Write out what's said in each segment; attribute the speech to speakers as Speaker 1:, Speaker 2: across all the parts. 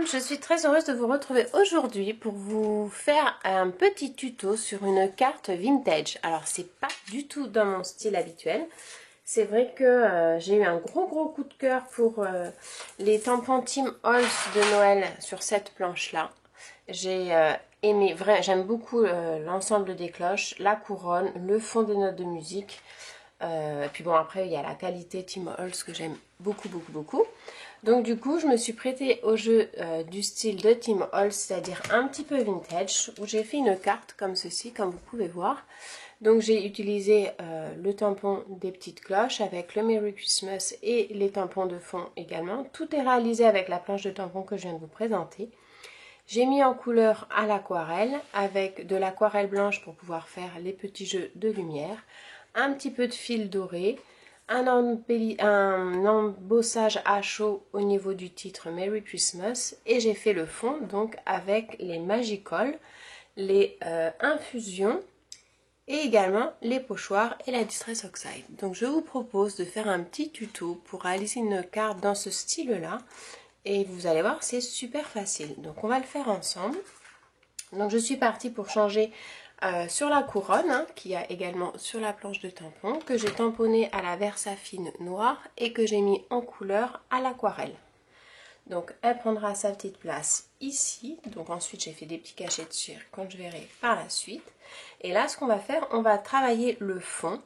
Speaker 1: je suis très heureuse de vous retrouver aujourd'hui pour vous faire un petit tuto sur une carte vintage. Alors c'est pas du tout dans mon style habituel. C'est vrai que j'ai eu un gros coup de cœur pour les tampons Tim Holtz de Noël sur cette planche là. J'ai aimé, j'aime beaucoup l'ensemble des cloches, la couronne, le fond des notes de musique. Et puis bon, après il y a la qualité Tim Holtz que j'aime beaucoup. Donc du coup je me suis prêtée au jeu du style de Tim Holtz, c'est-à-dire un petit peu vintage, où j'ai fait une carte comme ceci, comme vous pouvez voir. Donc j'ai utilisé le tampon des petites cloches avec le Merry Christmas et les tampons de fond également. Tout est réalisé avec la planche de tampon que je viens de vous présenter. J'ai mis en couleur à l'aquarelle avec de l'aquarelle blanche pour pouvoir faire les petits jeux de lumière, un petit peu de fil doré, un embossage à chaud au niveau du titre Merry Christmas, et j'ai fait le fond donc avec les Magicoll, les infusions et également les pochoirs et la Distress Oxide. Donc je vous propose de faire un petit tuto pour réaliser une carte dans ce style là, et vous allez voir c'est super facile. Donc on va le faire ensemble. Donc je suis partie pour changer sur la couronne, hein, qui a également sur la planche de tampon, que j'ai tamponné à la Versafine noire et que j'ai mis en couleur à l'aquarelle. Donc elle prendra sa petite place ici. Donc ensuite j'ai fait des petits cachets de cire quand je verrai par la suite. Et là ce qu'on va faire, on va travailler le fond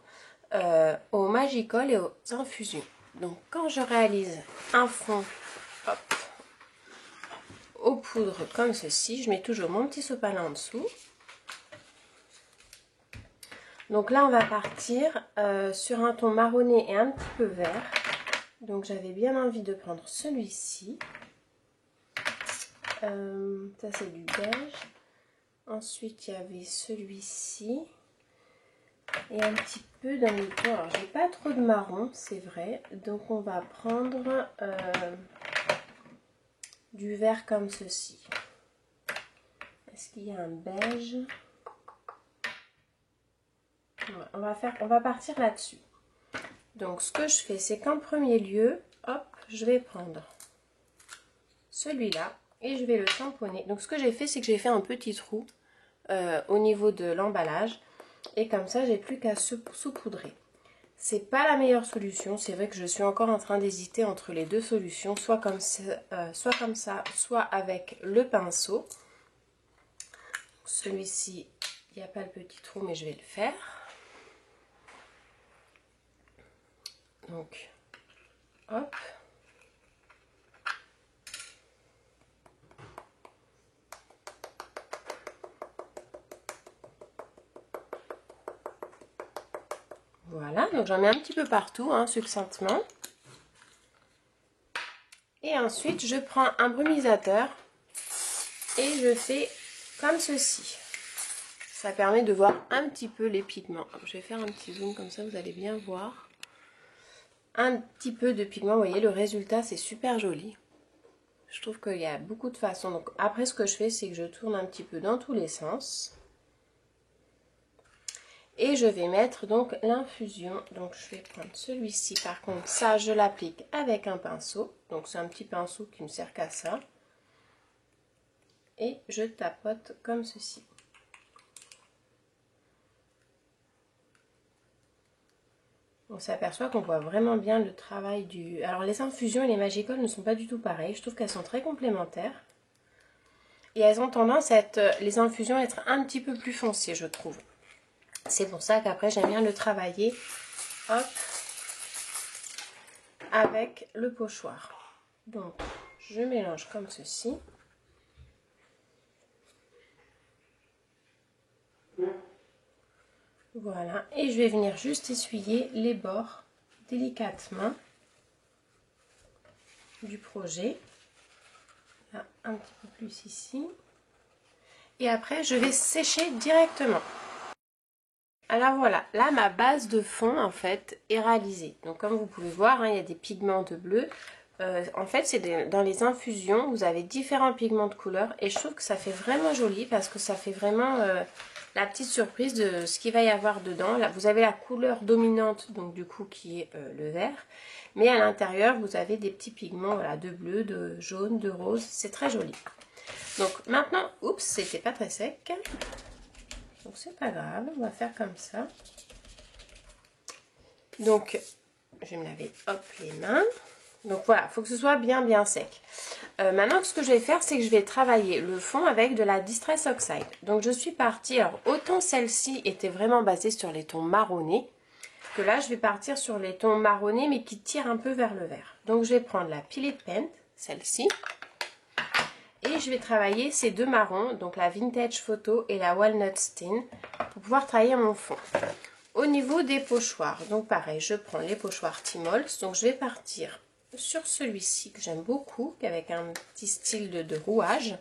Speaker 1: au Magicoll et aux infusions. Donc quand je réalise un fond, hop, aux poudres comme ceci, je mets toujours mon petit sopalin en dessous. Donc là on va partir sur un ton marronné et un petit peu vert. Donc j'avais bien envie de prendre celui-ci. Ça c'est du beige. Ensuite il y avait celui-ci. Et un petit peu dans le ton. Alors j'ai pas trop de marron, c'est vrai. Donc on va prendre du vert comme ceci. Est-ce qu'il y a un beige? On va partir là-dessus. Donc ce que je fais, c'est qu'en premier lieu, hop, je vais prendre celui-là et je vais le tamponner. Donc ce que j'ai fait, c'est que j'ai fait un petit trou au niveau de l'emballage, et comme ça j'ai plus qu'à saupoudrer. C'est pas la meilleure solution, c'est vrai que je suis encore en train d'hésiter entre les deux solutions, soit comme ça, soit avec le pinceau. Celui-ci, il n'y a pas le petit trou, mais je vais le faire. Donc, hop. Voilà, donc j'en mets un petit peu partout, hein, succinctement. Et ensuite, je prends un brumisateur et je fais comme ceci. Ça permet de voir un petit peu les pigments. Je vais faire un petit zoom comme ça, vous allez bien voir. Un petit peu de pigment, vous voyez, le résultat, c'est super joli. Je trouve qu'il y a beaucoup de façons. Donc après, ce que je fais, c'est que je tourne un petit peu dans tous les sens. Et je vais mettre donc l'infusion. Donc je vais prendre celui-ci. Par contre, ça, je l'applique avec un pinceau. Donc c'est un petit pinceau qui me sert qu'à ça. Et je tapote comme ceci. On s'aperçoit qu'on voit vraiment bien le travail du... Alors les infusions et les Magicoll ne sont pas du tout pareilles. Je trouve qu'elles sont très complémentaires. Et elles ont tendance à être, les infusions, à être un petit peu plus foncées, je trouve. C'est pour ça qu'après j'aime bien le travailler, hop, avec le pochoir. Donc je mélange comme ceci. Voilà, et je vais venir juste essuyer les bords délicatement du projet. Là, un petit peu plus ici. Et après je vais sécher directement. Alors voilà, là ma base de fond en fait est réalisée. Donc comme vous pouvez voir, hein, il y a des pigments de bleu. En fait c'est dans les infusions, vous avez différents pigments de couleur, et je trouve que ça fait vraiment joli parce que ça fait vraiment la petite surprise de ce qu'il va y avoir dedans. Là, vous avez la couleur dominante, donc du coup qui est le vert. Mais à l'intérieur, vous avez des petits pigments, voilà, de bleu, de jaune, de rose. C'est très joli. Donc maintenant, oups, c'était pas très sec. Donc c'est pas grave, on va faire comme ça. Donc, je vais me laver, hop, les mains. Donc voilà, il faut que ce soit bien sec. Maintenant, ce que je vais faire, c'est que je vais travailler le fond avec de la Distress Oxide. Donc je suis partie, alors autant celle-ci était vraiment basée sur les tons marronnés, que là je vais partir sur les tons marronnés mais qui tirent un peu vers le vert. Donc je vais prendre la Pillet Paint, celle-ci, et je vais travailler ces deux marrons, donc la Vintage Photo et la Walnut Stain, pour pouvoir travailler mon fond. Au niveau des pochoirs, donc pareil, je prends les pochoirs Timols, donc je vais partir sur celui-ci que j'aime beaucoup, avec un petit style de rouage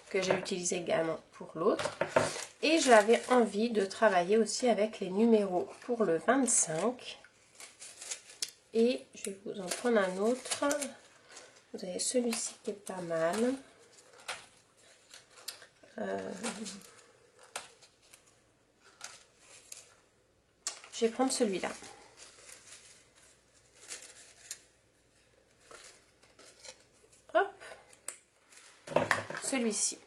Speaker 1: que j'ai utilisé également pour l'autre. Et j'avais envie de travailler aussi avec les numéros pour le 25. Et je vais vous en prendre un autre. Vous avez celui-ci qui est pas mal. Je vais prendre celui-là. Celui-ci.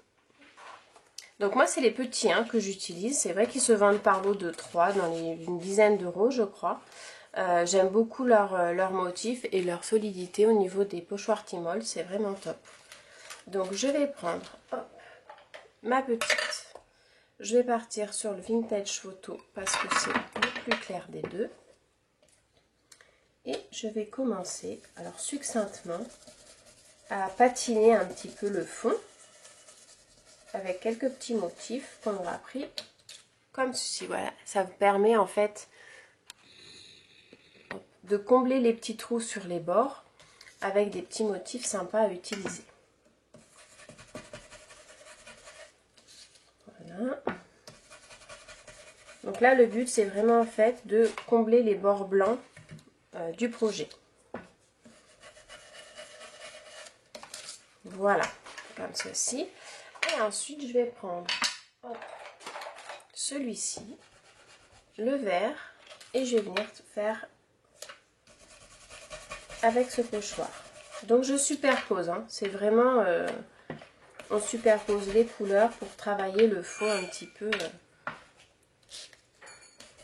Speaker 1: Donc moi c'est les petits que j'utilise. C'est vrai qu'ils se vendent par lot de 3 dans une dizaine d'euros je crois. J'aime beaucoup leur motif et leur solidité au niveau des pochoirs Timols. C'est vraiment top. Donc je vais prendre ma petite. Je vais partir sur le Vintage Photo parce que c'est le plus clair des deux. Et je vais commencer alors succinctement à patiner un petit peu le fond avec quelques petits motifs qu'on aura pris comme ceci. Voilà, ça vous permet en fait de combler les petits trous sur les bords avec des petits motifs sympas à utiliser. Voilà. Donc là le but c'est vraiment en fait de combler les bords blancs du projet. Voilà, comme ceci. Et ensuite, je vais prendre celui-ci, le vert, et je vais venir faire avec ce pochoir. Donc, je superpose. C'est vraiment, on superpose les couleurs pour travailler le fond un petit peu,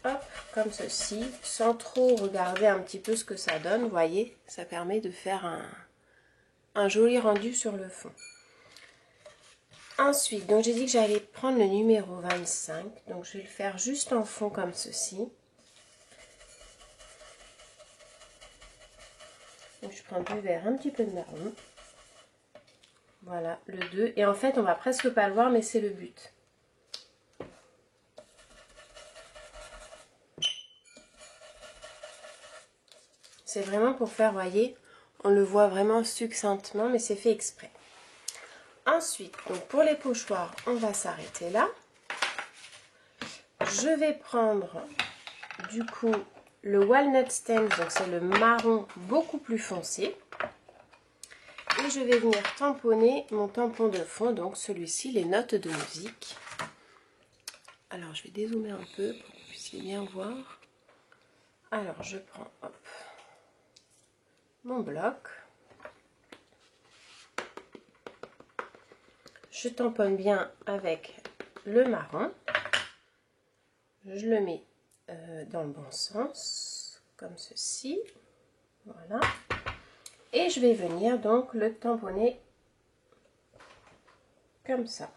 Speaker 1: hop, comme ceci, sans trop regarder un petit peu ce que ça donne. Vous voyez, ça permet de faire un joli rendu sur le fond. Ensuite, donc j'ai dit que j'allais prendre le numéro 25, donc je vais le faire juste en fond comme ceci. Donc je prends du vert, un petit peu de marron. Voilà, le 2. Et en fait, on va presque pas le voir, mais c'est le but. C'est vraiment pour faire, voyez, on le voit vraiment succinctement, mais c'est fait exprès. Ensuite, donc pour les pochoirs, on va s'arrêter là. Je vais prendre du coup le Walnut Stain, donc c'est le marron beaucoup plus foncé. Et je vais venir tamponner mon tampon de fond, donc celui-ci, les notes de musique. Alors je vais dézoomer un peu pour que vous puissiez bien voir. Alors je prends mon bloc. Je tamponne bien avec le marron. Je le mets dans le bon sens, comme ceci. Voilà. Et je vais venir donc le tamponner comme ça.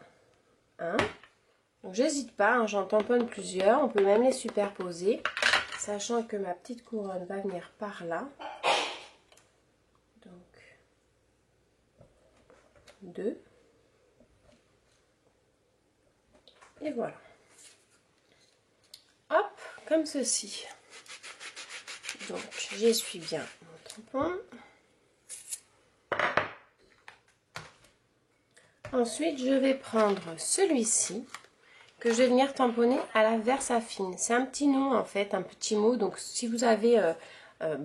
Speaker 1: Donc j'hésite pas, j'en tamponne plusieurs. On peut même les superposer, sachant que ma petite couronne va venir par là. Donc 2. Et voilà. Hop, comme ceci. Donc, j'essuie bien mon tampon. Ensuite, je vais prendre celui-ci que je vais venir tamponner à la Versafine. C'est un petit nom en fait, un petit mot. Donc, si vous avez,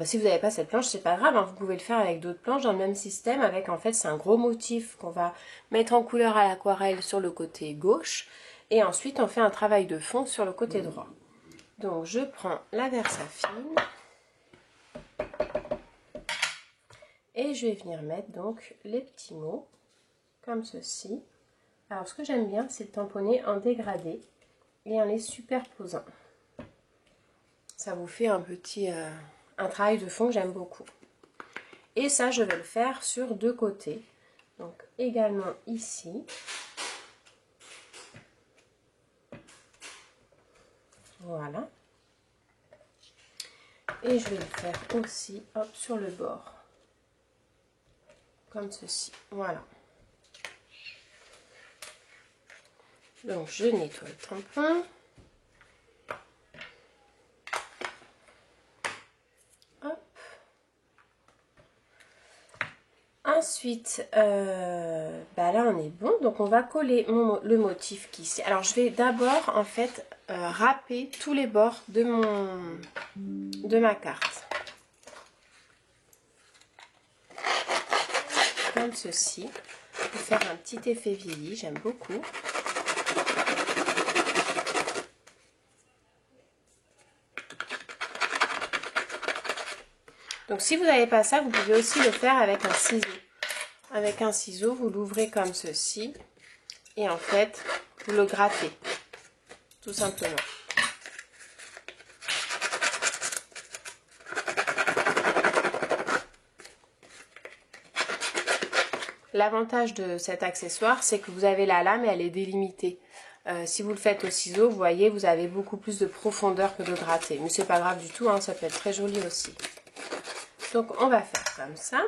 Speaker 1: si vous n'avez pas cette planche, c'est pas grave. Vous pouvez le faire avec d'autres planches dans le même système. Avec en fait, c'est un gros motif qu'on va mettre en couleur à l'aquarelle sur le côté gauche. Et ensuite, on fait un travail de fond sur le côté droit. Donc, je prends la Versafine. Et je vais venir mettre donc les petits mots, comme ceci. Alors, ce que j'aime bien, c'est de tamponner en dégradé et en les superposant. Ça vous fait un petit un travail de fond que j'aime beaucoup. Et ça, je vais le faire sur deux côtés. Donc, également ici. Voilà. Et je vais le faire aussi, hop, sur le bord. Comme ceci. Voilà. Donc, je nettoie le tampon. Hop. Ensuite, là, on est bon. Donc, on va coller le motif qui ici. Alors, je vais d'abord, en fait, râper tous les bords de ma carte. Comme ceci. Pour faire un petit effet vieilli, j'aime beaucoup. Donc si vous n'avez pas ça, vous pouvez aussi le faire avec un ciseau. Avec un ciseau, vous l'ouvrez comme ceci. Et en fait, vous le grattez. Tout simplement. L'avantage de cet accessoire, c'est que vous avez la lame et elle est délimitée. Si vous le faites au ciseau, vous voyez, vous avez beaucoup plus de profondeur que de gratter. Mais c'est pas grave du tout, hein, ça peut être très joli aussi. Donc on va faire comme ça.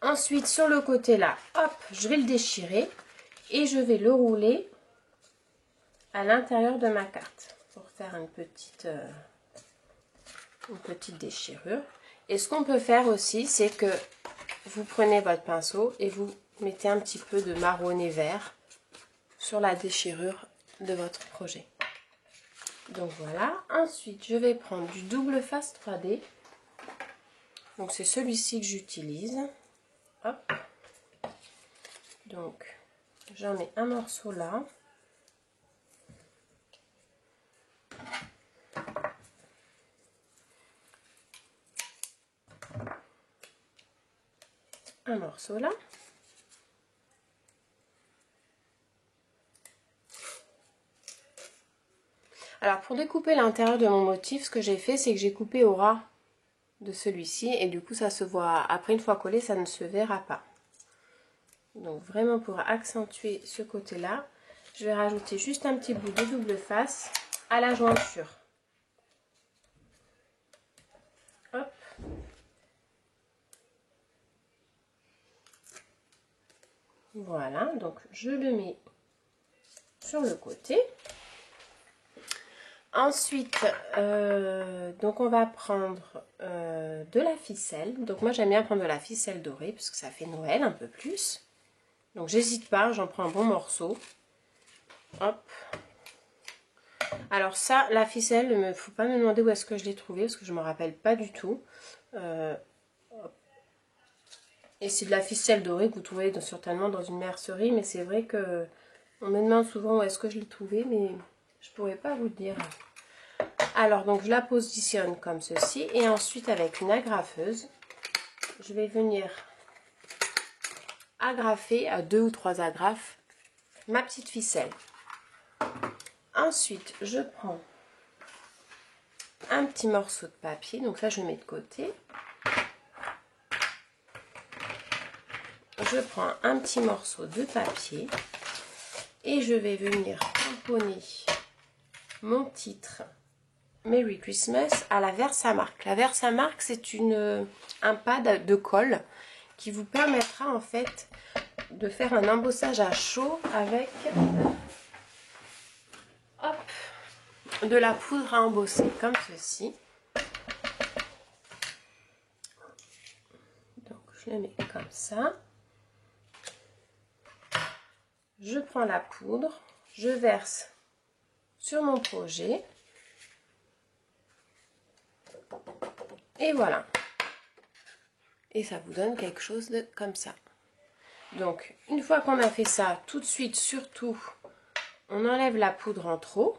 Speaker 1: Ensuite, sur le côté là, hop, je vais le déchirer et je vais le rouler à l'intérieur de ma carte pour faire une petite déchirure. Et ce qu'on peut faire aussi, c'est que vous prenez votre pinceau et vous mettez un petit peu de marronné vert sur la déchirure de votre projet. Donc voilà. Ensuite, je vais prendre du double face 3D. Donc c'est celui-ci que j'utilise. Hop. Donc j'en mets un morceau là. Un morceau là. Alors pour découper l'intérieur de mon motif, ce que j'ai fait, c'est que j'ai coupé au ras de celui-ci et du coup ça se voit, après une fois collé, ça ne se verra pas. Donc vraiment pour accentuer ce côté là, je vais rajouter juste un petit bout de double face à la jointure. Hop. Voilà, donc je le mets sur le côté. Ensuite, donc on va prendre de la ficelle. Donc moi j'aime bien prendre de la ficelle dorée parce que ça fait Noël un peu plus. Donc j'hésite pas, j'en prends un bon morceau. Hop. Alors ça, la ficelle, il ne faut pas me demander où est-ce que je l'ai trouvée parce que je ne me rappelle pas du tout. Et c'est de la ficelle dorée que vous trouvez certainement dans une mercerie, mais c'est vrai que on me demande souvent où est-ce que je l'ai trouvée, mais je ne pourrais pas vous le dire. Alors donc je la positionne comme ceci et ensuite avec une agrafeuse, je vais venir agrafer à 2 ou 3 agrafes ma petite ficelle. Ensuite je prends un petit morceau de papier, donc ça je mets de côté. Je prends un petit morceau de papier et je vais venir tamponner mon titre Merry Christmas à la Versamark. La Versamark, c'est un pad de colle qui vous permettra en fait de faire un embossage à chaud avec hop, de la poudre à embosser comme ceci. Donc je le mets comme ça. Je prends la poudre, je verse sur mon projet. Et voilà. Et ça vous donne quelque chose de comme ça. Donc, une fois qu'on a fait ça, tout de suite, surtout, on enlève la poudre en trop.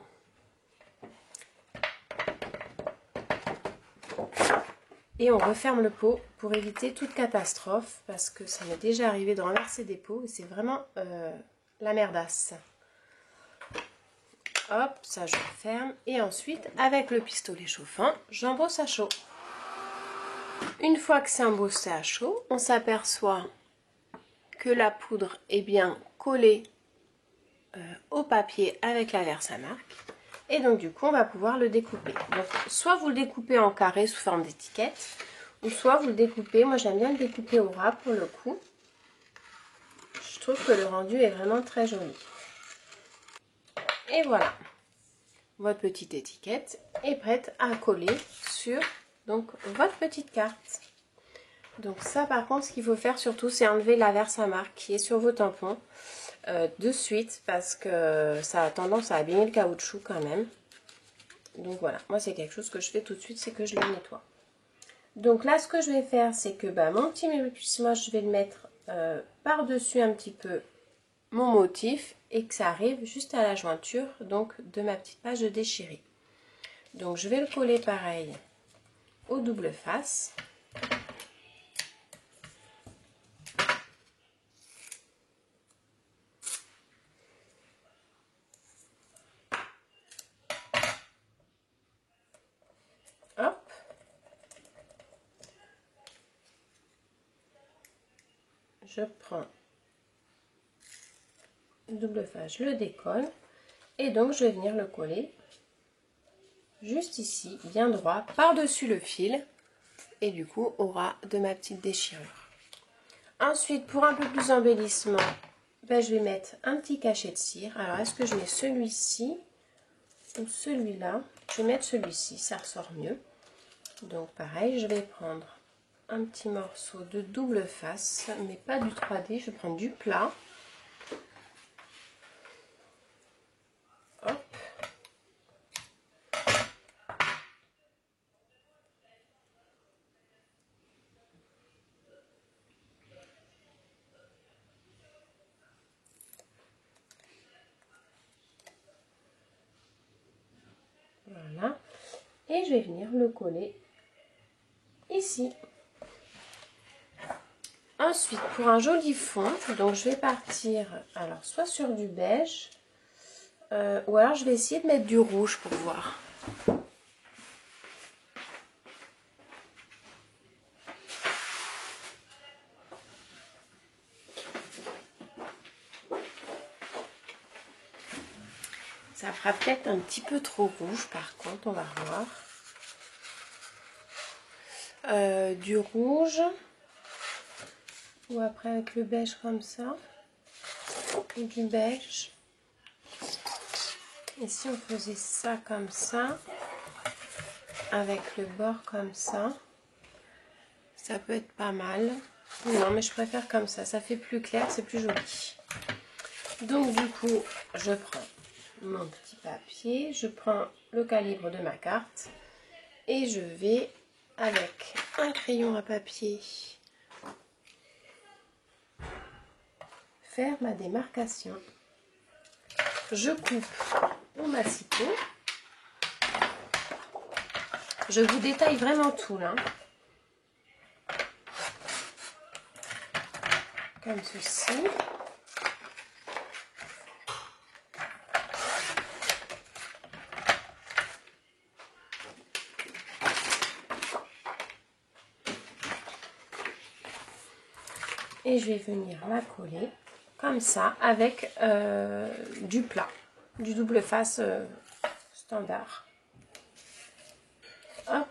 Speaker 1: Et on referme le pot pour éviter toute catastrophe, parce que ça m'est déjà arrivé de renverser des pots et c'est vraiment la merdasse. Hop, ça je referme. Et ensuite, avec le pistolet chauffant, j'embosse à chaud. Une fois que c'est embossé à chaud, on s'aperçoit que la poudre est bien collée au papier avec la Versamark. Et donc du coup on va pouvoir le découper. Donc soit vous le découpez en carré sous forme d'étiquette, ou soit vous le découpez, moi j'aime bien le découper au ras pour le coup. Je trouve que le rendu est vraiment très joli. Et voilà, votre petite étiquette est prête à coller sur donc votre petite carte. Donc ça par contre ce qu'il faut faire surtout c'est enlever la Versamark qui est sur vos tampons. De suite parce que ça a tendance à abîmer le caoutchouc quand même. Donc voilà, moi c'est quelque chose que je fais tout de suite, c'est que je le nettoie. Donc là ce que je vais faire c'est que mon petit Multi-Smoosh, je vais le mettre par dessus un petit peu mon motif et que ça arrive juste à la jointure donc de ma petite page de déchirée. Donc je vais le coller pareil au double face. Hop. Je prends le double face, je le décolle et donc je vais venir le coller juste ici, bien droit, par-dessus le fil et du coup au ras de ma petite déchirure. Ensuite, pour un peu plus d'embellissement, je vais mettre un petit cachet de cire. Alors, est-ce que je mets celui-ci ou celui-là? Je vais mettre celui-ci, ça ressort mieux. Donc pareil, je vais prendre un petit morceau de double face, mais pas du 3D, je vais prendre du plat. Hop. Voilà. Et je vais venir le coller ici. Ensuite, pour un joli fond, donc je vais partir alors soit sur du beige, ou alors je vais essayer de mettre du rouge pour voir. Ça fera peut-être un petit peu trop rouge par contre, on va revoir. Du rouge, ou après avec le beige comme ça, et du beige. Et si on faisait ça comme ça, avec le bord comme ça peut être pas mal. Non mais je préfère comme ça fait plus clair, c'est plus joli. Donc du coup je prends mon petit papier, je prends le calibre de ma carte et je vais avec un crayon à papier faire ma démarcation. Je coupe mon massicot. Je vous détaille vraiment tout là. Comme ceci. Et je vais venir la coller comme ça avec du plat, du double face standard. Hop.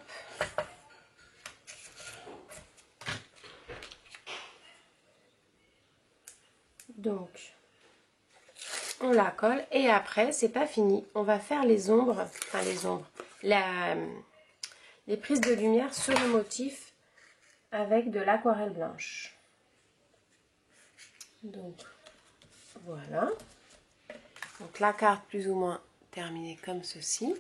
Speaker 1: Donc, on la colle et après, c'est pas fini. On va faire les ombres, enfin les ombres, les prises de lumière sur le motif avec de l'aquarelle blanche. Donc, voilà. Donc, la carte plus ou moins terminée comme ceci.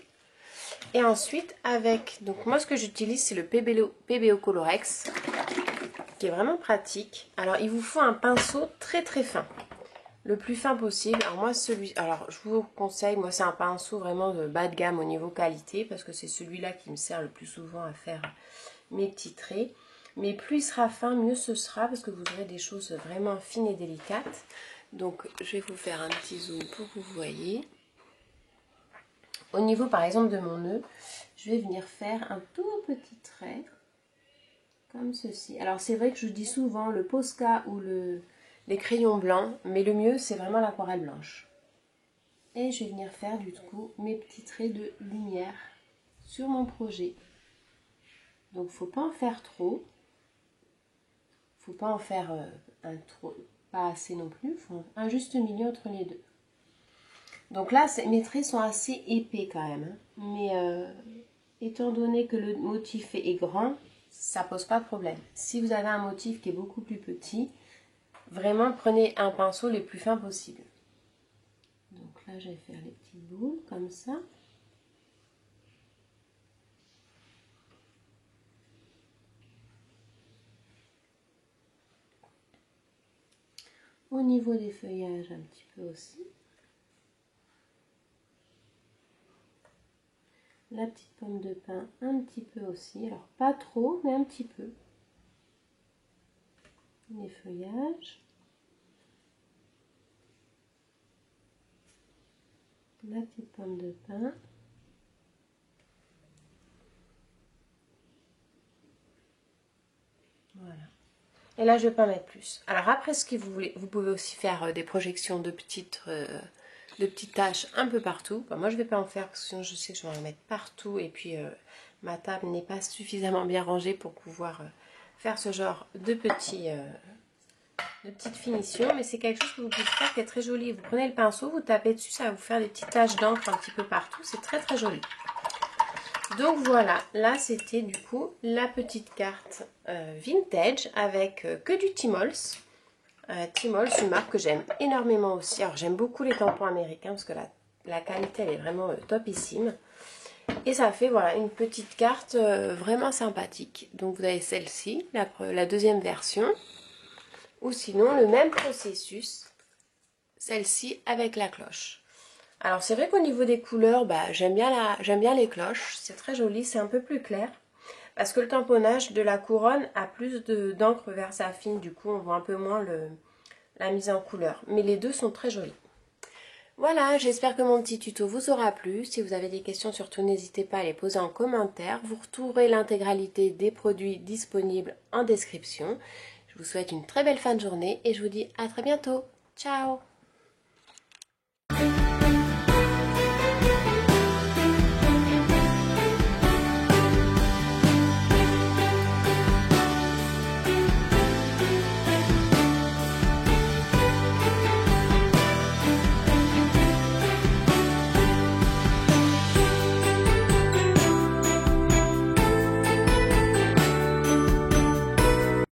Speaker 1: Et ensuite, avec, donc moi ce que j'utilise, c'est le PBO Colorex, qui est vraiment pratique. Alors, il vous faut un pinceau très très fin. le plus fin possible. Alors moi alors je vous conseille, moi c'est un pinceau vraiment de bas de gamme au niveau qualité, parce que c'est celui-là qui me sert le plus souvent à faire mes petits traits. Mais plus il sera fin, mieux ce sera, parce que vous aurez des choses vraiment fines et délicates. Donc je vais vous faire un petit zoom pour que vous voyez. Au niveau par exemple de mon nœud, je vais venir faire un tout petit trait, comme ceci. Alors c'est vrai que je dis souvent le Posca ou les crayons blancs, mais le mieux c'est vraiment l'aquarelle blanche. Et je vais venir faire du coup mes petits traits de lumière sur mon projet. Donc faut pas en faire trop, faut pas en faire pas assez non plus, faut un juste milieu entre les deux. Donc là mes traits sont assez épais quand même, hein. Mais étant donné que le motif est grand, ça pose pas de problème. Si vous avez un motif qui est beaucoup plus petit, vraiment prenez un pinceau le plus fin possible. Donc là je vais faire les petites boules comme ça. Au niveau des feuillages un petit peu aussi. La petite pomme de pin un petit peu aussi, alors pas trop mais un petit peu. Les feuillages. La petite pomme de pin. Voilà. Et là je vais pas mettre plus. Alors après ce que vous voulez, vous pouvez aussi faire des projections de petites taches un peu partout. Bon, moi je vais pas en faire parce que sinon je sais que je vais en mettre partout et puis ma table n'est pas suffisamment bien rangée pour pouvoir faire ce genre de petites finitions. Mais c'est quelque chose que vous pouvez faire qui est très joli. Vous prenez le pinceau, vous tapez dessus, ça va vous faire des petites taches d'encre un petit peu partout. C'est très très joli. Donc voilà, là c'était du coup la petite carte vintage avec que du Timols. Timols, une marque que j'aime énormément aussi. Alors j'aime beaucoup les tampons américains parce que la qualité elle est vraiment topissime. Et ça fait voilà une petite carte vraiment sympathique. Donc vous avez celle-ci, la deuxième version. Ou sinon le même processus, celle-ci avec la cloche. Alors c'est vrai qu'au niveau des couleurs, j'aime bien les cloches, c'est très joli, c'est un peu plus clair. Parce que le tamponnage de la couronne a plus d'encre versafine, du coup on voit un peu moins la mise en couleur. Mais les deux sont très jolis. Voilà, j'espère que mon petit tuto vous aura plu. Si vous avez des questions, surtout n'hésitez pas à les poser en commentaire. Vous retrouverez l'intégralité des produits disponibles en description. Je vous souhaite une très belle fin de journée et je vous dis à très bientôt. Ciao!